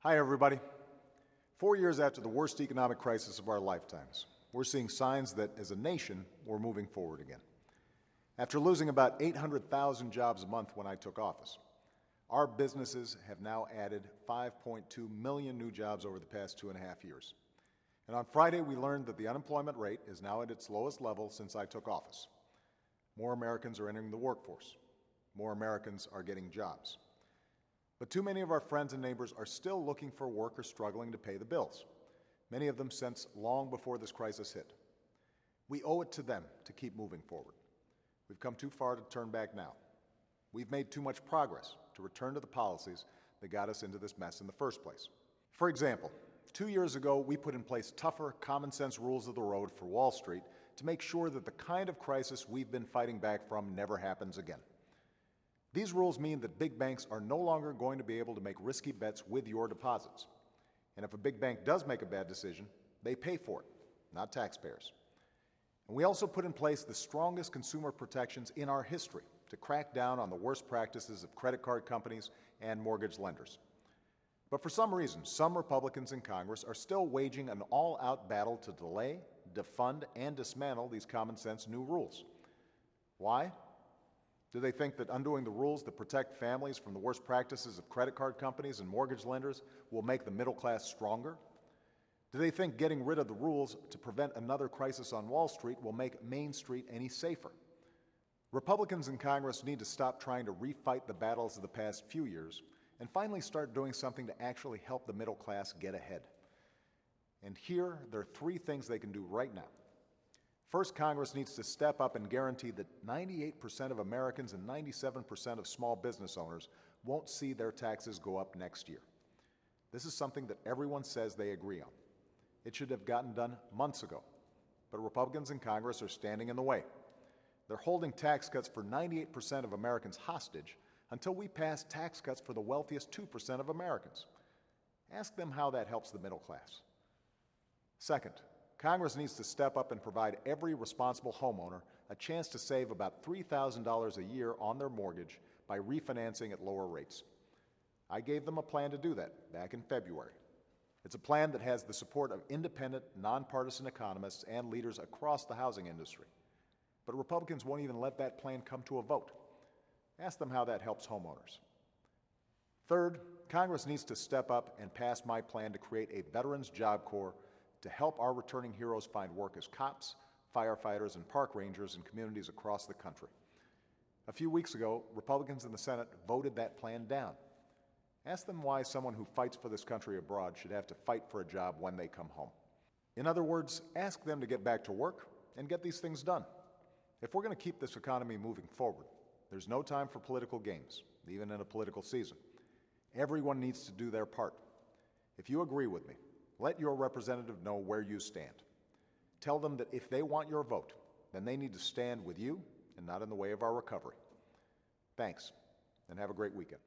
Hi, everybody. 4 years after the worst economic crisis of our lifetimes, we're seeing signs that, as a nation, we're moving forward again. After losing about 800,000 jobs a month when I took office, our businesses have now added 5.2 million new jobs over the past 2.5 years. And on Friday, we learned that the unemployment rate is now at its lowest level since I took office. More Americans are entering the workforce. More Americans are getting jobs. But too many of our friends and neighbors are still looking for work or struggling to pay the bills, many of them since long before this crisis hit. We owe it to them to keep moving forward. We've come too far to turn back now. We've made too much progress to return to the policies that got us into this mess in the first place. For example, 2 years ago, we put in place tougher, common-sense rules of the road for Wall Street to make sure that the kind of crisis we've been fighting back from never happens again. These rules mean that big banks are no longer going to be able to make risky bets with your deposits. And if a big bank does make a bad decision, they pay for it, not taxpayers. And we also put in place the strongest consumer protections in our history to crack down on the worst practices of credit card companies and mortgage lenders. But for some reason, some Republicans in Congress are still waging an all-out battle to delay, defund, and dismantle these common-sense new rules. Why? Do they think that undoing the rules that protect families from the worst practices of credit card companies and mortgage lenders will make the middle class stronger? Do they think getting rid of the rules to prevent another crisis on Wall Street will make Main Street any safer? Republicans in Congress need to stop trying to refight the battles of the past few years and finally start doing something to actually help the middle class get ahead. And here, there are 3 things they can do right now. First, Congress needs to step up and guarantee that 98% of Americans and 97% of small business owners won't see their taxes go up next year. This is something that everyone says they agree on. It should have gotten done months ago, but Republicans in Congress are standing in the way. They're holding tax cuts for 98% of Americans hostage until we pass tax cuts for the wealthiest 2% of Americans. Ask them how that helps the middle class. Second, Congress needs to step up and provide every responsible homeowner a chance to save about $3,000 a year on their mortgage by refinancing at lower rates. I gave them a plan to do that back in February. It's a plan that has the support of independent, nonpartisan economists and leaders across the housing industry. But Republicans won't even let that plan come to a vote. Ask them how that helps homeowners. Third, Congress needs to step up and pass my plan to create a Veterans Job Corps to help our returning heroes find work as cops, firefighters, and park rangers in communities across the country. A few weeks ago, Republicans in the Senate voted that plan down. Ask them why someone who fights for this country abroad should have to fight for a job when they come home. In other words, ask them to get back to work and get these things done. If we're going to keep this economy moving forward, there's no time for political games, even in a political season. Everyone needs to do their part. If you agree with me, let your representative know where you stand. Tell them that if they want your vote, then they need to stand with you and not in the way of our recovery. Thanks, and have a great weekend.